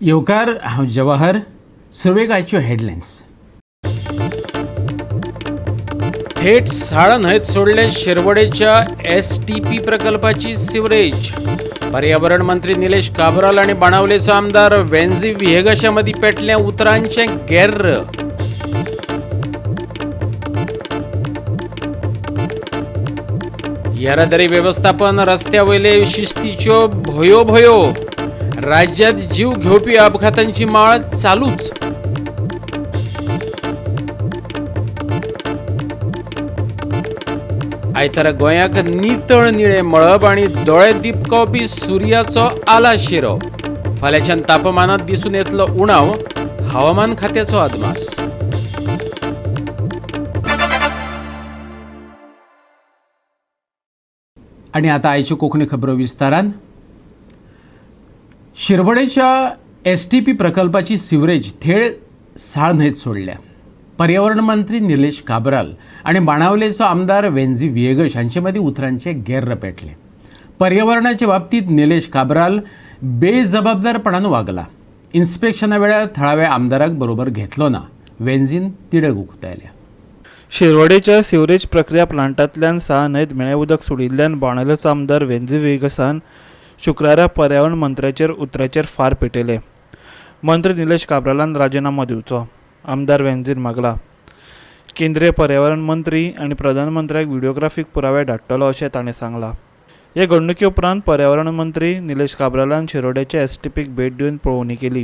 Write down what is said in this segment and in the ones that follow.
येवकार हांव जवाहर. सर्वेक आयच्यो हेडलायन्स. थेट साळ न्हंयत सोडले शिरवडेच्या STP प्रकल्पाची सिवरेज. पर्यावरण मंत्री निलेश काब्राल आणि बाणावलेचो आमदार वेंझी विहेगशा मदीं पेटलें उतरांचें गेर्र. येरादारी वेवस्थापन रस्त्या वयले शिस्तीच्यो भयो राज्यांत जीव घेवपी अपघातांची माळ चालूच. आयतारा गोंयाक नितळ निळे मळब आनी दोळे दिपकावपी सुर्याचो आलाशिरो. फाल्यांच्यान तापमानात दिसून येतलो उणाव. हवामान खात्याचो अदमास. आणि आता आयच्यो कोंकणी खबरो विस्तारान. शिरवडेच्या STP प्रकल्पाची सिवरेज थेट साळ न्हंयत सोडल्या. पर्यावरण मंत्री निलेश काब्राल आणि बाणावलेचो आमदार वेंझी विहेगश हांचे मदीं उतरांचे गेर्र पेटले. पर्यावरणाच्या बाबतींत निलेश काब्राल बेजबाबदारपणान वागला. इन्स्पेक्शना वेळार थळाव्या आमदाराक बरोबर घेतलो ना. वेंझीन तिडक उक्तायल्या. शिरवडेच्या सिवरेज प्रक्रिया प्लांटांतल्यान साळ न्हंयत मेळें उदक सोडिल्ल्यान बाणावलेचो आमदार वेंझी विहेगसान शुक्रारा पर्यावरण मंत्र्याचेर उतराचेर फार पेटयले. मंत्री निलेश काब्रालान राजिनामो दिवचो आमदार वेंझीन मागला. केंद्रीय पर्यावरण मंत्री आनी प्रधानमंत्र्याक व्हिडिओग्राफीक पुरावे धाडटलो अशें ताणें सांगलां. हे घडणुके उपरांत पर्यावरण मंत्री निलेश काब्रालान शिरोडेच्या STPक भेट दिवन पळोवणी केली.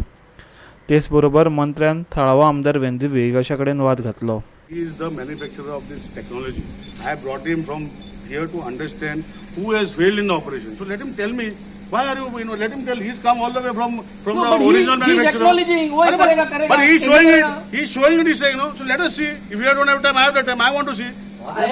तेच बरोबर मंत्र्यान थळावो आमदार वेंझी विहेगशा कडेन वाद घातलो. He is the manufacturer of this technology. I have brought him from here to understand who has failed in the operation. So let him tell me. Why are you let him tell. He's come all the way from no, the original manufacturer. He's acknowledging. But he's showing it. He's showing it. He's saying, no. So let us see. If you don't have time, I have the time. I want to see.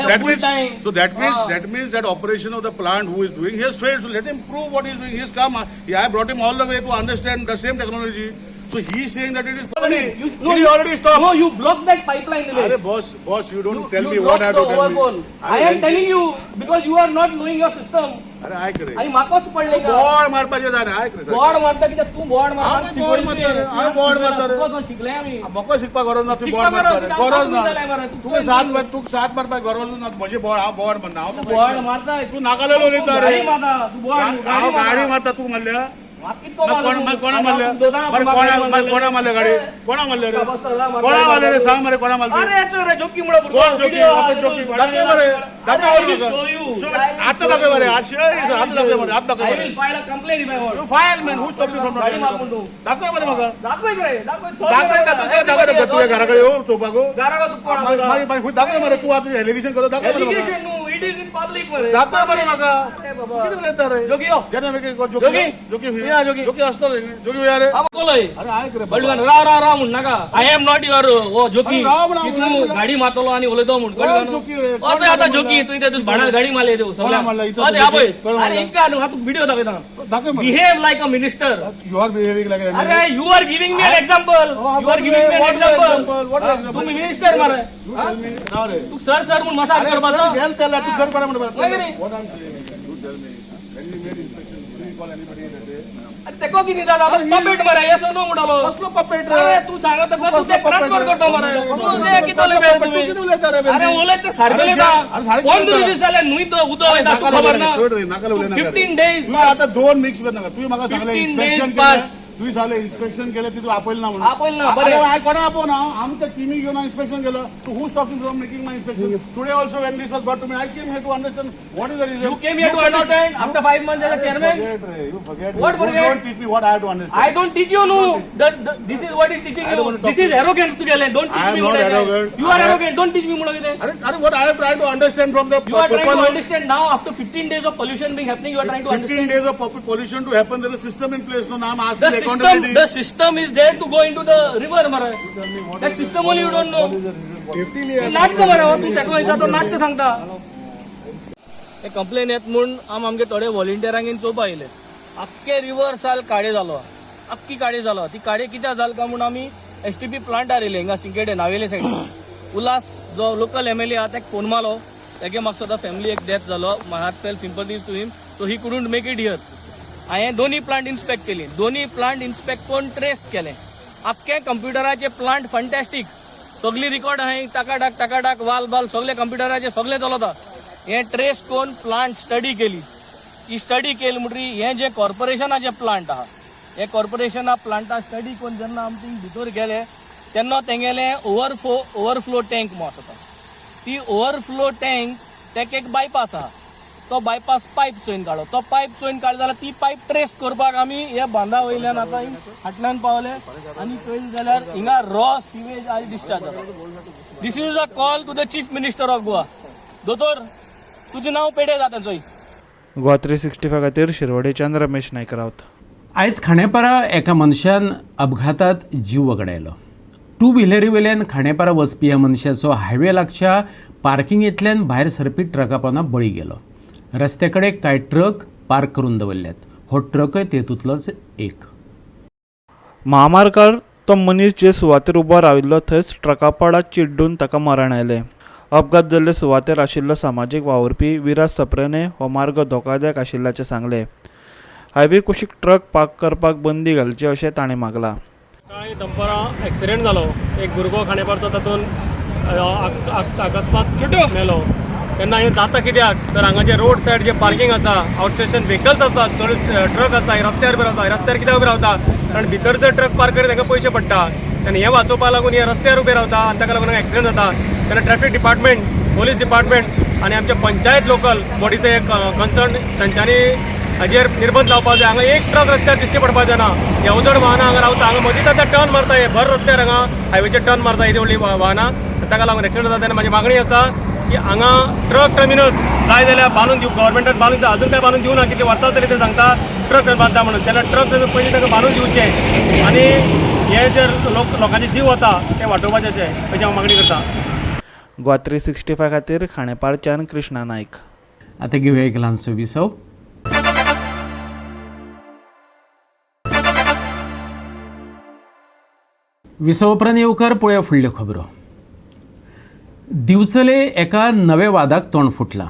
That means that operation of the plant who is doing, he has failed. So let him prove what he is doing. He has come. I brought him all the way to understand the same technology. So he is saying that it is funny. He already stopped. No, you blocked that pipeline. Arey boss, you don't tell me what I have to tell me. I am telling you because you are not knowing your system. अरे I करे आणि माकोच पडले का board मारपाचे जाणे I करे board मारता कित्याक तू board मारता बोर्ड मारता बोर्ड मारता शिकले आम्ही मको शिकपा गरज ना तू बोर्ड मारता गरज ना तू सात मारपा गरज ना म्हणजे बोर्ड म्हणना हांव बोर्ड मारता तू नाकालेलो उलयता रे तू बोर्ड हांव गाडी मारता तू म्हणल्या कोणा मारले गाडी कोणा मारले रे सांग मरे कोणा मारले जोकी कोण जोकी दाखव मरे आता दाखव मरे आता दाखव मरे आता दाखव file man who stop you from दाखव मरे म्हाका दाखव तू घराकडे येऊ चोपागो दाखव मरे तू आता एलिगेशन करतो दाखव मरे दाखव मरे म्हाका किती उलयता रे जोकी असतो रे जोकी यार अरे आय करे रा म्हण नाका आय एम नॉट युअर ओ जोकी तू गाडी मारतलो आणि उलयतो म्हण आता जोकी तू इथे भाडा गाडी मारले देऊ अरे इतका न्हू तू व्हिडिओ दाखयता behave like a minister you are behaving like अरे you are giving me an example तुम्ही मिनिस्टर मारे तू सर म्हणून मसाज करपाचो गेल त्याला तू सर कोणा म्हणून तेको किती झाला पपेट मरे येसो नो मुडालो कसलो पपेट रे अरे तू सांगत का तू ते ट्रान्सफर करतो मरे तू ते कितले वेळ तुम्ही किती उलयता रे अरे ओले सारखे का कोण दिवस झाले नुई तो उदो येता तू खबर ना सोड रे नाका उलय नका 15 डेज तू आता दोन मिक्स कर नका तू म्हाका सांगले इन्स्पेक्शन केलं तू साले इन्स्पेक्शन केलं ती तू आपल ना म्हणून आपल ना बरे आय कोणा आपो ना आमच्या टीमी घेऊन इन्स्पेक्शन केलं तू who stopping from making my inspection today also when this was brought to me I came here to understand what is the reason you came here to understand after 5 months as a chairman you forget what forget don't teach me what I have to understand I don't teach you no this is what is teaching you this is arrogance to gele don't teach me not arrogant you are arrogant don't teach me मुळा किते अरे what I am trying to understand from the you are trying to understand now after 15 days of pollution being happening you are trying to understand 15 days of pollution to happen there is a system in place no naam ask accountability the system is there to go into the river mara that system only you don't know 15 years नाटक मरा तू तेको इचा नाटक सांगता हे complain येत म्हणून आमगे थोडे व्हॉलंटियरांक चोप आयले अख्खे रिवर साल काडे जालो अख्खी काडे जालो ती काडे कित्याक जाल का म्हणून आमी STP प्लांट आयले हिंगा सिंकेडे नावेले सायडीन उल्हास जो लोकल MLA आहा ताका फोन मारलो तागे म्हाका सुद्दां फॅमिली एक डेथ जालो my heart fell sympathies to him so he couldn't make it here हांवें दोन्ही प्लांट इन्स्पेक्ट केली. दोन्ही प्लांट इन्स्पेक्ट करून ट्रेस केले. आख्खे कंप्युटराचे प्लांट फंटॅस्टीक. सगळी रिकॉर्ड आहाय टाकाटाक वाल बाल सगळे कंप्युटराचे सगळे चलता. हे ट्रेस करून प्लांट स्टडी केली. ही स्टडी केली म्हणटरी हे जे कॉर्पोरेशनाचे प्लांट आहा हे कॉर्पोरेशना प्लांटा स्टडी करून जेन्ना आमचे भितर गेले तेन्ना तेंगेले ओवरफ्लो टँक म्हणून आसता. ती ओवरफ्लो टँक तेका एक बायपास आहा. तो बायपास पायप चोयन काडलो. तो पायप चोयन काडलो जाल्यार ती पायप ट्रेस करपाक आमी हे बांदा वयल्यान आतां फाटल्यान पावले आनी पळयलें जाल्यार हिंगा रॉ सिवेज आज डिस्चार्ज जाता. This is a call to the chief minister of Goa. दोतोर तुजें नांव पेडे जाता चोय. गोवा 365 खातीर शिरवडेच्यान रमेश नायक रावत. आयज खांडेपारा एका मनशान अपघातात जीव वगडायलो. टू व्हिलरी वयल्यान खांडेपारा वचपी ह्या मनशाचो हायवे लागच्या पार्किंगेंतल्यान भायर सरपी ट्रका पोंदा बळी गेलो. रस्त्या कडेन कांय ट्रक पार्क करून दवरल्यात. हो ट्रकय तेतूंतलोच एक. महामार्गार तो मनीस जे सुवातेर उबो राविल्लो थंयच ट्रका पडात चिड्डून ताका मरण आयलें. अपघात जाल्ले सुवातेर आशिल्लो सामाजीक वावुरपी विराज सप्रेने हो मार्ग धोकादायक आशिल्ल्याचें सांगलें. हायवे कुशीक ट्रक पार्क करपाक बंदी घालची अशें ताणें मागलां. सकाळी दनपारां एक्सिडेंट जालो. एक भुरगो खांडेपारचो तातूंत अकस्मात मेलो. तेन्ना हें जाता कित्याक तर हांगा जे रोड सायड जे पार्किंग आसा आउटस्टेशन व्हेकल्स आसात चड ट्रक आसा रस्त्यार उबे रावता. रस्त्यार कित्याक उबे रावता कारण भितर जर ट्रक पार्क करीत तांकां पयशे पडटा आनी हें वाचोवपा लागून हे रस्त्यार उबे रावता आनी ताका लागून एक्सिडेंट जाता. तेन्ना ट्रॅफिक डिपार्टमेंट पोलीस डिपार्टमेंट आनी आमचे पंचायत लोकल बॉडीचो एक कन्सर्न तांच्यांनी हाजेर निर्बंध लावपाक जाय. हांगा एक ट्रक रस्त्यार दिश्टी पडपाक जायना. येवजण वाहनां हांगा रावता. हांगा मदींच आतां टर्न मारता हे भर रस्त्यार हांगा हायवेचेर टर्न मारता येदी व्हडली वाहनां. ताका लागून एक्सिडेंट जाता. तेन्ना म्हाजी मागणी आसा की हांगा ट्रक टर्मिनल जाय जाल्यार बांदून दिवं. गव्हर्मेंटान बांदून अजून काय बांदून दिवना. कितले वर्सां तरी ते सांगता ट्रक टर्मिनल बांदता म्हणून. तेन्ना ट्रक टर्मिनल पयलीं ताका बांदून दिवचें आनी हे जे लोकांचे जीव वता ते वाटोवपाचे अशी हांव मागणी करता. गोवा 365 खातीर खांडेपारच्यान कृष्णा नायक. आतां घेवया एक ल्हानसो विसव. विसव उपरांत येवकार पळोवया फुडल्यो खबरो. दिवचले एका नव्या वादाक तोंड फुटलां.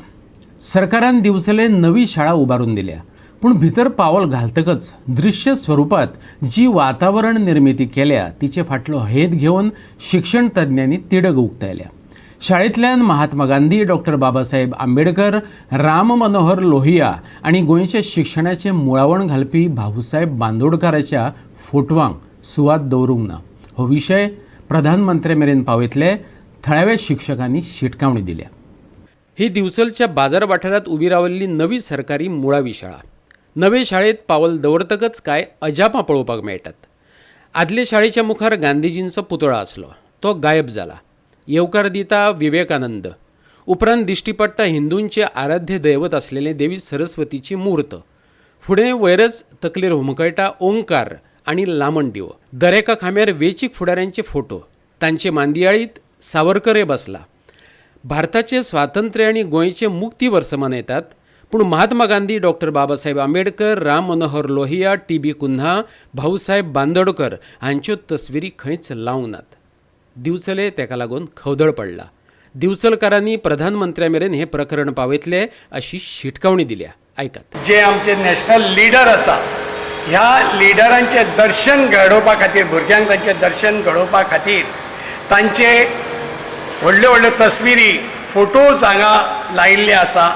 सरकारान दिवचले नवी शाळा उबारून दिल्या. पूण भितर पावल घालतकच दृश्य स्वरुपात जी वातावरण निर्मिती केल्या तिचे फाटलो हेत घेवन शिक्षण तज्ञांनी तिडक उक्तायल्या. शाळेंतल्यान महात्मा गांधी, डॉक्टर बाबासाहेब आंबेडकर, राम मनोहर लोहिया आनी गोंयच्या शिक्षणाचें मुळावण घालपी भाऊसाहेब बांदोडकाराच्या फोटवांक सुवात दवरूंक ना. हो विशय प्रधानमंत्र्या मेरेन पावयतले थळाव्या शिक्षकांनी शिटकावणी दिल्या. ही दिवचलच्या बाजार वाठारात उबी रावल्ली नवी सरकारी मुळावी शाळा. नवे शाळेत पावल दवरतकच काय अजापां पळोवपाक मेळटात. आदले शाळेच्या मुखार गांधीजींचो पुतळो आसलो. तो गायब जाला. येवकार दिता विवेकानंद. उपरांत दिश्टी पडटा हिंदूंचे आराध्य दैवत आसलेले देवी सरस्वतीची मूर्त. फुडें वयरच तकलेर हुमकळटा ओंकार आनी लामण दिवो. दरेका खांब्यार वेंचीक फुडाऱ्यांचे फोटो. तांचे मांदियाळीत सावरकर बसला. भारताचे स्वातंत्र्य आनी गोंयचे मुक्ती वर्स मनयतात. पूण महात्मा गांधी, डॉक्टर बाबासाहेब आंबेडकर, राम मनोहर लोहिया, टी.बी. कुन्हा, भाऊसाहेब बांदोडकर हांच्यो तस्विरी खंयच लावंक नात. दिवचले तेका लागून खवदळ पडला. दिवचलकारांनी प्रधानमंत्र्या मेरेन हे प्रकरण पावयतले अशी शिटकावणी दिल्या. आयकात. जे आमचे नॅशनल लिडर आसा ह्या लिडरांचे दर्शन घडोवपा खातीर भुरग्यांक तांचे दर्शन घडोवपा खातीर तांचे व्हडल्यो व्हडल्यो तस्विरी फोटोज हांगा लायिल्ले आसा.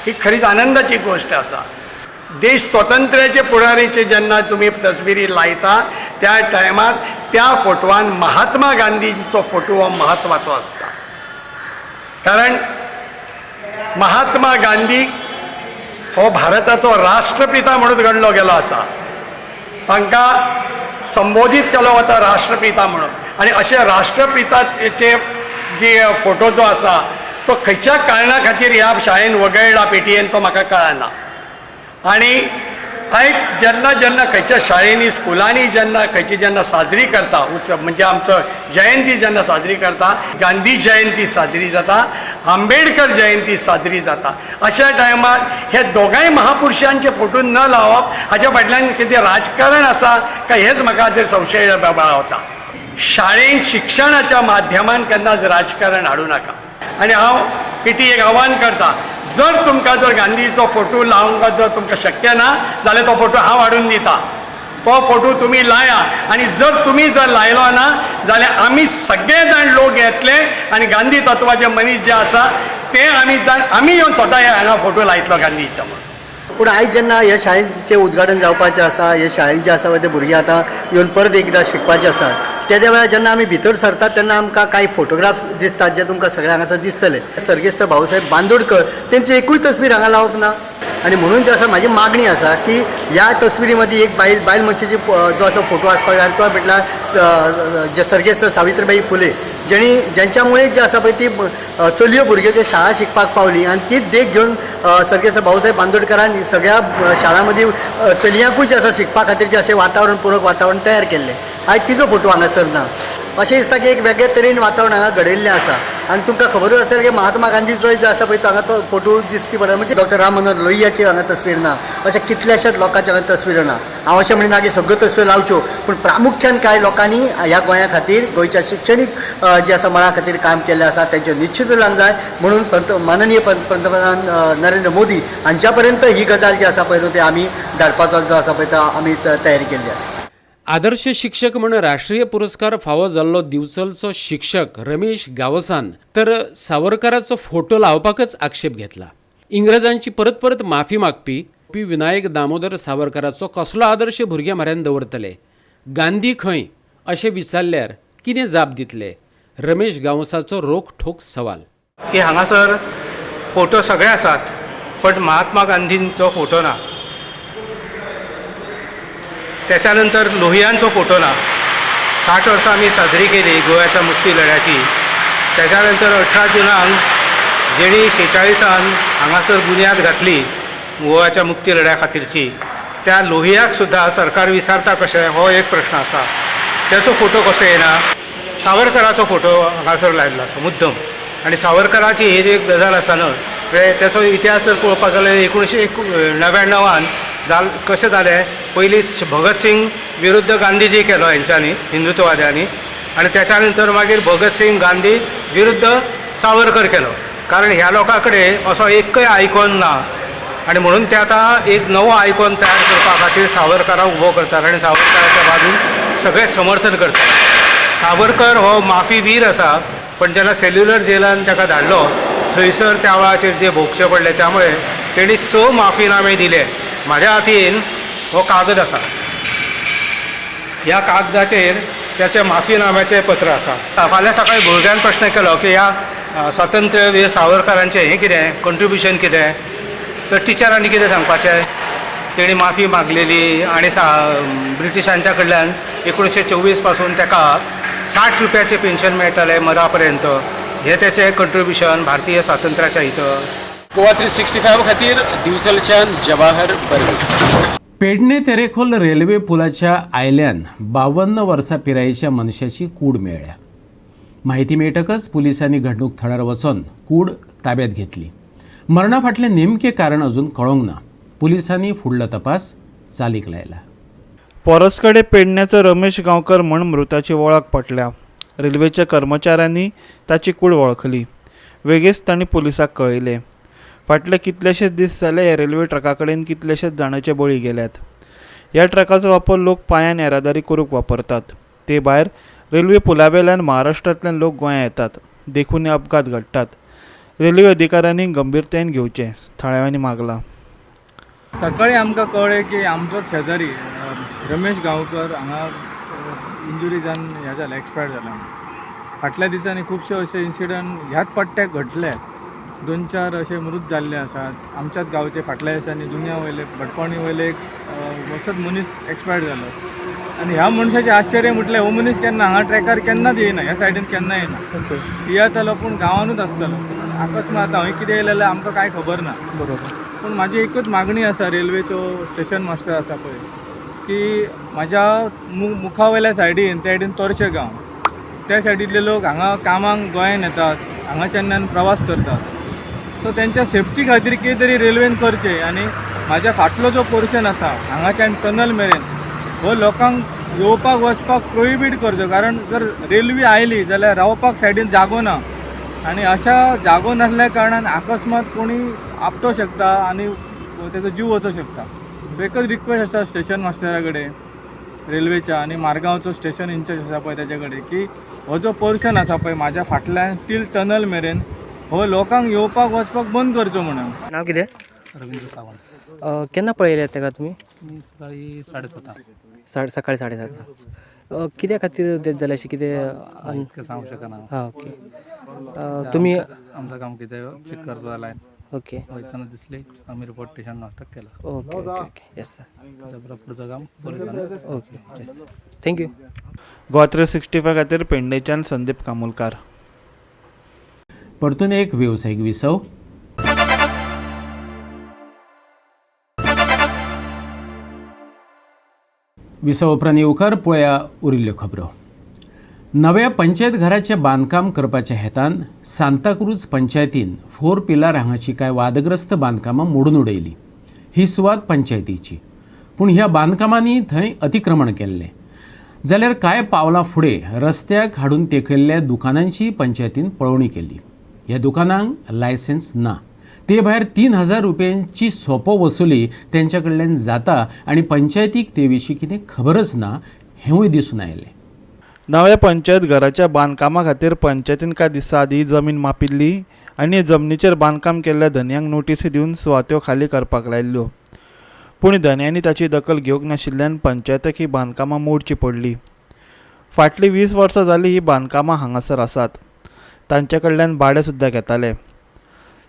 ही खरीच आनंदाची गोष्ट आसा. देश स्वतंत्र्याचे पुढारीचे जेन्ना तुमी तस्विरी लायता त्या टायमार त्या फोटवान महात्मा गांधीचो फोटो हो म्हत्वाचो आसता. कारण महात्मा गांधी हो भारताचो राष्ट्रपिता म्हणून गणलो गेलो आसा. तांकां संबोधीत केलो वता राष्ट्रपिता म्हणून. आनी अशे राष्ट्रपिताचे जे फोटो जो आसा तो खंयच्या कारणा खातीर ह्या शाळेन वगळला पेटयेन तो म्हाका कळना. आनी आयज जेन्ना जेन्ना खंयच्या शाळेंनी स्कुलांनी जेन्ना साजरी करता उत्सव म्हणजे आमचो जयंती जेन्ना साजरी करता, गांधी जयंती साजरी जाता, आंबेडकर जयंती साजरी जाता, अशा टायमार हे दोगांय महापुरुशांचे फोटो न लावप हाच्या फाटल्यान कितें राजकारण आसा काय हेच म्हाका जर संशय बाळगता. शाळेंत शिक्षणाच्या माध्यमान केन्नाच राजकारण हाडूं नाका. आनी हांव पेटी एक आव्हान करता जर तुमकां जर गांधीचो फोटो लावंक जर तुमकां शक्य ना जाल्यार तो फोटो हांव हाडून दिता. तो फोटो तुम्ही लाया आणि जर तुम्ही जर लायलो ना जाल्यार आमी सगळे जाण लोक येतले आणि गांधी तत्वाचे मनीस जे आसा ते आमी येवन स्वता हांगा फोटो लायतलो गांधीचो म्हणून. पूण आयज जेन्ना ह्या शाळेचें उद्घाटन जावपाचें आसा, ह्या शाळेंत जे आसा ते भुरगे आतां येवन परत एकदां शिकपाचे आसात, त्या वेळार जेन्ना आमी भितर सरतात तेन्ना आमकां कांय फोटोग्राफ्स दिसतात जे तुमकां सगळ्यांक हांगासर दिसतले. सर्गेस्त भाऊसाहेब बांदोडकर तेंची एकूय तस्वीर हांगा लावप ना आणि म्हणून जे आसा म्हाजी मागणी आसा की ह्या तस्विरी मदीं एक बायल मनशेची जो आसा फोटो आसपाक जाय तो म्हटल्यार जे सर्गेस्त सावित्रीबाई फुले ज्यांच्यामुळे जे आसा पळय ती चलयो भुरग्यो जे शाळा शिकपाक पावली आणि तीच देख घेवन सर्गेस्त भाऊसाहेब बांदोडकरान सगळ्या शाळां मदीं चलयांकूय जे आसा शिकपा खातीर जे अशें वातावरण पूरक वातावरण तयार केल्लें. आयज तिजो फोटो हांगासर ना. अशें दिसता की एक वेगळे तरेन वातावरण हांगा घडयल्लें आसा आणि तुमकां खबरूच आसतलें की महात्मा गांधीचो जो आसा पळय तो हांगा तो फोटो दिसची पडटा म्हणजे डॉक्टर राम मनोहर लोहियाची हांगा तस्वीर ना. अशें कितल्याशाच लोकांची हांगा तस्वीर ना. हांव अशें म्हणना की सगळ्यो तस्वीर लावच्यो पूण प्रामुख्यान कांय लोकांनी ह्या गोंया खातीर गोंयच्या शिक्षणीक जे आसा मळा खातीर काम केल्लें आसा तेंचें निश्चित उलोवंक जाय म्हणून माननीय पंतप्रधान नरेंद्र मोदी हांच्या पर्यंत ही गजाल जी आसा पळय ते आमी धाडपाचो जो आसा पळय तो आमी तयारी केल्ली आसा. आदर्श शिक्षक म्हणून राष्ट्रीय पुरस्कार फावो जाल्लो दिवचलचो शिक्षक रमेश गावसान तर सावरकराचो फोटो लावपाकच आक्षेप घेतला. इंग्रजांची परत परत माफी मागपी विनायक दामोदर सावरकराचो कसलो आदर्श भुरग्या म्हऱ्यान दवरतले? गांधी खंय अशें विचारल्यार कितें जाप दितले? रमेश गावसाचो रोखठोक सवाल की हांगासर फोटो सगळे आसात पण महात्मा गांधींचो फोटो ना. त्याच्यानंतर लोहियांचो फोटो ना. 60 वर्सां आमी साजरी केली गोव्याच्या मुक्ती लढ्याची. त्याच्यानंतर 18 जुनाक जेणी 46 हांगासर बुन्याद घातली गोव्याच्या मुक्ती लढ्या खातीरची त्या लोहियाक सुद्दां सरकार विचारता कशें हो एक प्रश्न आसा. त्याचो फोटो कसो येना? सावरकराचो फोटो हांगासर लायल्लो आसा मुद्दम. आणि सावरकराची ही जी गजाल आसा न्हय त्याचो इतिहास जर पळोवपाक जाल्यार 1999 कशें जालें पयलीं भगत सिंग विरुद्ध गांधीजी केलो हेंच्यांनी हिंदुत्ववाद्यांनी आणि त्याच्यानंतर मागीर भगत सिंग गांधी विरुद्ध सावरकर केलो. कारण ह्या लोकां कडेन असो एकय आयकॉन ना आणि म्हणून ते आतां एक नवो आयकॉन तयार करपा खातीर सावरकराक उबो करतात आणि सावरकराच्या बाजून सगळे समर्थन करतात. सावरकर हो माफी वीर आसा पण जेन्ना सेल्युलर जेलान ताका धाडलो थंयसर त्या वेळाचेर जे भोगचे पडले त्यामुळे तेणी 6 माफीनामे दिले. म्हाज्या हातीन हो कागद आसा. ह्या कागदाचेर त्याचे माफीनाम्याचे पत्र आसा. फाल्यां सकाळी भुरग्यान प्रश्न केलो की ह्या स्वातंत्र्यवीर सावरकरांचें हें कितें कंट्रिब्युशन कितें तर टिचरांनी कितें सांगपाचें तेणी माफी मागलेली आणि ब्रिटिशांच्या कडल्यान 1924 पासून ताका 60 रुपयाचें पेन्शन मेळटालें मरा पर्यंत. हे त्याचें कंट्रिब्युशन भारतीय स्वातंत्र्याच्या हितं. गोवा 365 खातीर दिवचलच्यान जवाहर बर्वे. पेडणे तेरेखोल रेल्वे पुलाच्या आयल्यान 52 वर्सां पिरायेच्या मनशाची कूड मेळ्ळ्या. माहिती मेळटकच पुलिसांनी घडणूक थळार वचून कूड ताब्यात घेतली. मरणा फाटलें नेमकें कारण अजून कळोंक ना. पुलिसांनी फुडलो तपास चालीक लायला. परसकडे पेडण्याचो रमेश गांवकर म्हण मृताची वळख पटल्या. रेल्वेच्या कर्मचाऱ्यांनी ताची कूड वळखली. वेगळीच तांणी पुलिसाक कळयलें. फाटले कितलेशेच दीस जाले ह्या रेल्वे ट्रका कडेन कितलेशेच जाणांचे बळी गेल्यात. ह्या ट्रकाचो वापर लोक पांयान येरादारी करूंक वापरतात. ते भायर रेल्वे पुलावेल्यान महाराष्ट्रांतल्यान लोक गोंया येतात. देखून हे अपघात घडटात. रेल्वे अधिकाऱ्यांनी गंभीरतायेन घेवचें थळाव्यांनी मागला. सकाळी आमकां कळ्ळें की आमचो शेजारी रमेश गांवकर हांगा इंजुरी जावन हें जालें एक्सपायर जाला. फाटल्या दिसांनी खुबशे अशे इन्सिडंट ह्याच पट्ट्याक घडले. 2-4 अशे मृत जाल्ले आसात. आमच्याच गांवचे फाटल्या दिसांनी दुनिया वयले भटपणी वयले एक वचत मनीस एक्सपायर जालो. आनी ह्या मनशाचें आश्चर्य म्हटलें हो मनीस केन्ना हांगा ट्रॅकार केन्नाच येयना, ह्या सायडीन केन्ना येयना. येतालो पूण गांवानूच आसतालो. अकस्मात थंय कितें येयलें जाल्यार आमकां कांय खबर ना. बरोबर. पूण म्हाजी एकूच मागणी आसा रेल्वेचो स्टेशन मास्टर आसा पळय की म्हाज्या मुखा वयल्या सायडीन त्या सायडीन तोरशे गांव त्या सायडींतले लोक हांगा कामाक गोंयान येतात, हांगाच्यान प्रवास करतात. सो तेंच्या सेफ्टी खातीर कितें तरी रेल्वेन करचें. आनी म्हाज्या फाटलो जो पोर्शन आसा हांगाच्यान टनल मेरेन हो लोकांक येवपाक वचपाक प्रोहिबीट करचो. कारण जर रेल्वे आयली जाल्यार रावपाक सायडीन जागो ना. आणि अशा जागो नसल्या कारणान अकस्मात कोणी आपटो शकता आणि त्याचा जीव वचो शकता. सो एकच रिक्वेस्ट आसा स्टेशन मास्टरा कडेन रेल्वेच्या आणि मारगांवचो स्टेशन इंचार्ज आसा पळय तेच्या कडेन की हो जो पोर्शन आसा पळय म्हाज्या फाटल्यान टील टनल मेरेन हो लोकांक येवपाक वचपाक बंद करचो म्हणून. नाव कितें? रवींद्र सावंत. केन्ना पळयले तेका तुमी? मी सकाळी 7:30. सकाळी 7:30. कित्या खातीर डेथ जालें अशें कितें? इतकं सांगू शकना. हां ओके. तुमी आमचं काम कितें चेक करपा लायन ओके वयताना दिसली आम्ही रिपोर्ट स्टेशन नाटक केला. Okay okay okay yes sir. त्याच्या पुढचं काम पोलिसांनी. Okay yes thank you. गोवा 365 खातीर पेडणेच्यान संदीप कामुलकार. परतून एक व्यावसायिक विसव. विसव उपरांत येवकार पळया उरिल्ल्यो खबरो. नव्या पंचायत घराचें बांदकाम करपाच्या हेतान सांताक्रूज पंचायतीन 4 पिलार हांगाची कांय वादग्रस्त बांदकामां मोडून उडयली. ही सुवात पंचायतीची, पूण ह्या बांदकामांनी थंय अतिक्रमण केल्लें. जाल्यार कांय पावलां फुडें रस्त्याक हाडून तेंकयल्ल्या दुकानांची पंचायतीन पळोवणी केली. ह्या दुकानांक लायसन्स ना. ते भायर 3,000 रुपयांची सोपो वसुली तेंच्या कडल्यान जाता आनी पंचायतीक ते विशीं कितें खबरच ना हेंवूय दिसून आयलें. नव्या पंचायत घराच्या बांदकामा खातीर पंचायतीन कांय दिसां आदीं जमीन मापिल्ली आनी जमनीचेर बांदकाम केल्ल्या धन्यांक नोटीसी दिवन सुवात्यो खाली करपाक लायल्ल्यो. पूण धन्यांनी ताची दखल घेवंक नाशिल्ल्यान पंचायतीक ही बांदकामां मोडची पडली. फाटलीं 20 वर्सां जालीं ही बांदकामां हांगासर आसात. तांचे कडल्यान भाडें सुद्दां घेताले.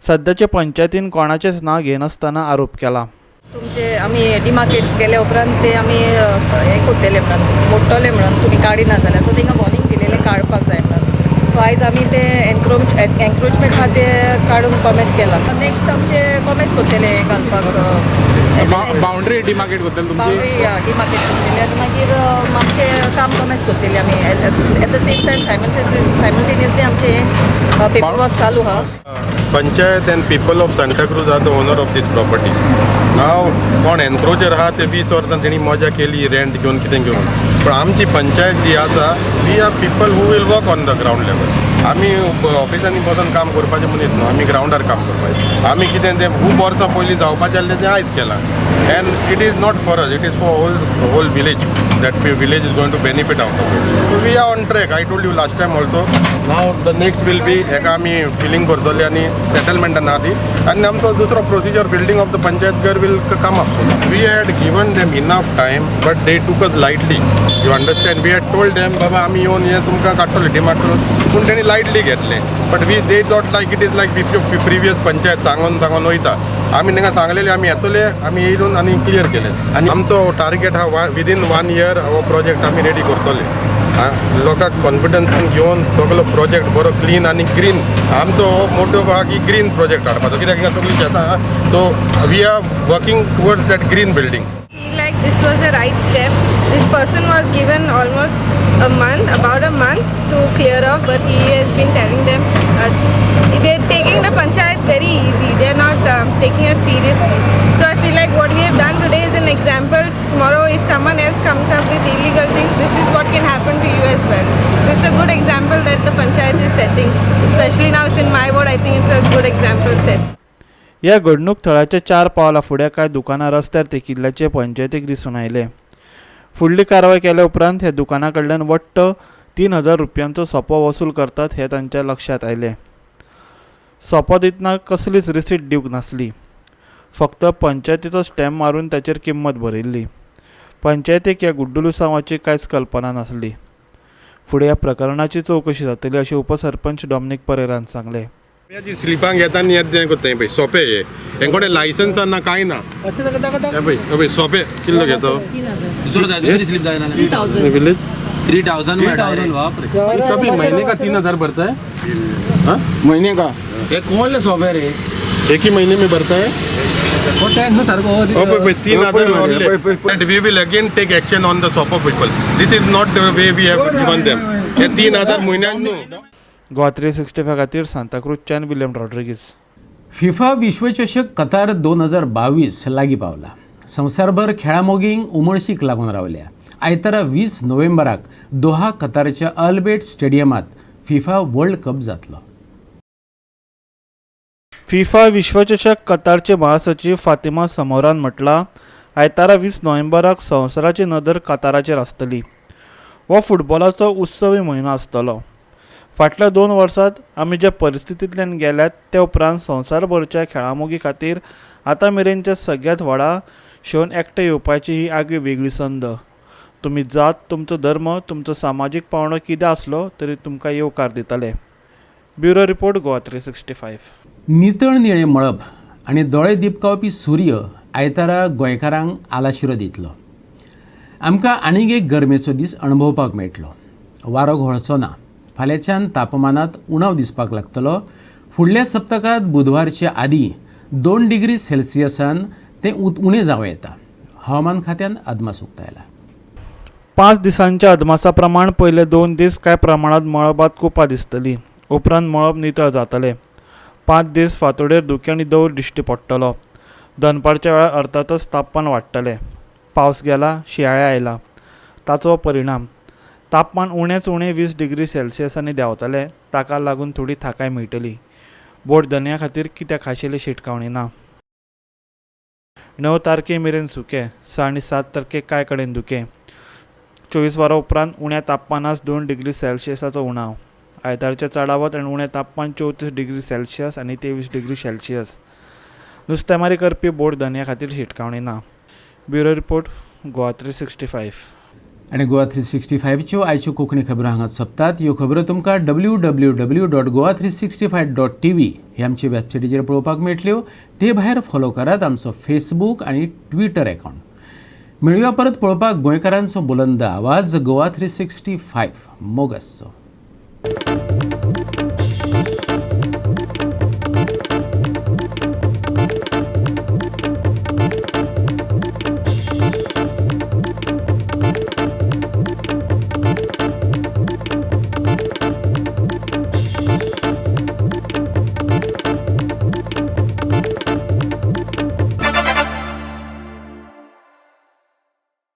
सद्याचे पंचायतीन कोणाचेंच नांव घेनासतना आरोप केला. तुमचे आमी डिमार्केट केले उपरांत ते आमी हे करतले म्हणून मोडटले म्हणून तुमी काडिना जाल्यार सो तांकां वॉर्निंग दिलेलें काडपाक जाय म्हणून. सो आयज आमी ते एनक्रोचमेंट खातीर काडून कॉमेस केला. नेक्स्ट आमचे कॉमेस करतले घालपाक बाउंड्री डिमार्केट करतले बाउंड्री डिमार्केट करतले आनी मागीर आमचें काम कॉमेस करतले आमी. At the same time simultaneously आमचें पेपर वर्क चालू आहा. Panchayat and people of Santa Cruz are the owner of this property. नाव कोण एनक्रोचर आहा ते 20 वर्सां तेणी मजा केली रेंट घेवन कितें घेवन. पण आमची पंचायत जी आसा we are people who will work on the ground level. आमी ऑफिसांनी बसून काम करपाचें मनीस न्हू, आमी ग्राउंडार काम करपाचें. आमी कितें तें खूब वर्सां पयलीं जावपाचें आसलें तें आयज केलां. And it is not for us, it is for whole village that village is going to benefit out of it. So we are on track. I told you last time also. Now the next will be एका आमी feeling करतले आनी सेटलमेंटान आदी आनी आमचो दुसरो procedure building of the panchayat घर will come up. We had given them enough time but they took us lightly. You understand? We had told them बाबा आमी येवन हे तुमकां काडटले डिमार्क करून, पूण तेणी लायटली घेतले. But they thought like it is like previous panchayat सांगून वयता. आमी तांकां सांगलेलें आमी येतले, आमी येवन आनी क्लियर केलें. आनी आमचो टार्गेट हा विदीन 1 year हो प्रोजेक्ट आमी रेडी करतले. लोकांक कॉन्फिडन्सान घेवन सगळो प्रोजेक्ट बरो क्लीन आनी ग्रीन. आमचो मोटो आहा की ग्रीन प्रोजेक्ट हाडपाचो, कित्याक हिंगा सगळीं शेतां आहा. So we are working towards that green building. Like this was a right step. This person was given almost about a month to clear off, but he has been telling them they're taking the panchayat very easy. They're not taking us seriously. So I feel like what we have done today is an example. Tomorrow if someone else comes up with illegal things, this is what can happen to you as well. So it's a good example that the panchayat is setting. Especially now it's in my ward, I think it's a good example set. ह्या घडणूक थळाच्या 4 पावलां फुडें कांय दुकानां रस्त्यार तेंकिल्ल्याचें पंचायतीक दिसून आयलें. फुडली कारवाय केल्या उपरांत ह्या दुकाना कडल्यान वट्ट 3,000 रुपयांचो सोपो वसूल करतात हें तांच्या लक्षांत आयलें. सोपो दितना कसलीच रिसीट दिवंक नासली, फक्त पंचायतीचो स्टॅम्प मारून ताचेर किंमत भरिल्ली. पंचायतीक ह्या गुड्डुलू सांवाची कांयच कल्पना नासली. फुडें ह्या प्रकरणाची चवकशी जातली अशें उपसरपंच डॉमिनीक परेरान सांगलें. स्लिपांक येता आनी येता कोत्ताय पळय सोंपे हे हेंकोडे लायसन्स ना कांय ना. पळय सोंपे कितलो घेतो? दुसरी स्लिप जायना. विलेज 3,000 कभी महीने का 3,000 भरता है? हाँ महीने का हे कोण सोबे रे एक ही महीने में भरता है. सारखो 3,000. We will again take action on the Sopo people. This is not the way we have given them. हे 3,000 महिन्यान गोवा 365 खातीर सांताक्रूजच्यान विलियम रॉड्रिगीज. फिफा विश्वचषक कतार 2022 लागीं पावला. संवसारभर खेळा मोगींक उमळशीक लागून रावल्या. आयतारा 20 नोव्हेंबराक दोहा कतारच्या अल्बर्ट स्टेडियमात फिफा वर्ल्ड कप जातलो. फिफा विश्वचषक कतारचे महासचिव फातिमा समोरान म्हटला, आयतारा 20 नोव्हेंबराक संवसाराची नदर कताराचेर आसतली. हो फुटबॉलाचो उत्सवी म्हयनो आसतलो. फाटल्या 2 वर्सांत आमी ज्या परिस्थितींतल्यान गेल्यात ते उपरांत संवसारभरच्या खेळामोगी खातीर आतां मेरेनच्या सगळ्यात व्हडा शोन एकठांय येवपाची ही आगळी वेगळी संद. तुमी जात, तुमचो धर्म, तुमचो सामाजीक पावंडो कितें आसलो तरी तुमकां येवकार दितले. Bureau report Goa 365. नितळ निळें मळब आनी दोळे दिपकावपी सूर्य आयतारा गोंयकारांक आलाशिरो दितलो. आमकां आनीक एक गरमेचो दीस अणभवपाक मेळटलो. वारो घोळचो ना. फाल्यांच्यान तापमानांत उणाव दिसपाक लागतलो. फुडल्या सप्तकांत बुधवारचे आदीं 2 डिग्री सेल्सियसान तें उणें जावं येता. हवामान खात्यान अदमास उक्तायला. 5 दिसांच्या अदमासा प्रमाण पयले 2 दीस कांय प्रमाणांत मळबांत कुपां दिसतलीं. उपरांत मळब नितळ जातलें. 5 दीस फांतोडेर धुकें आनी दवर दिश्टी पडटलो. दनपारच्या वेळार अर्थातच तापमान वाडटलें. पावस गेला, शिंयाळें आयला. ताचो परिणाम तापमान उणेंच उणें 20 डिग्री सेल्सियसांनी देंवतलें. ताका लागून थोडी थाकाय मेळटली. बोट धन्या खातीर कित्याक खाशेली शिटकावणी ना. 9 तारखे मेरेन सुकें. 6 आनी 7 तारखेक कांय कडेन दुकें. 24 वरां उपरांत उण्या तापमानास 2 डिग्री सेल्सियसाचो उणाव. आयतारच्या चडावत आनी उणें तापमान 34 डिग्री सेल्सियस आनी 23 डिग्री सेल्सियस. नुस्तेमारी करपी बोट धन्या खातीर शिटकावणी ना. Bureau report Goa 365. आनी गोवा 365च्यो आयच्यो कोंकणी खबरो हांगा सोंपतात. ह्यो खबरो तुमकां www.goa365.tv हे आमचे वेबसायटीचेर पळोवपाक मेळटल्यो. ते भायर फॉलो करात आमचो फेसबूक आनी ट्विटर अकावंट. मेळुया परत पळोवपाक गोंयकारांचो बुलंद आवाज गोवा 365 मोग आसचो.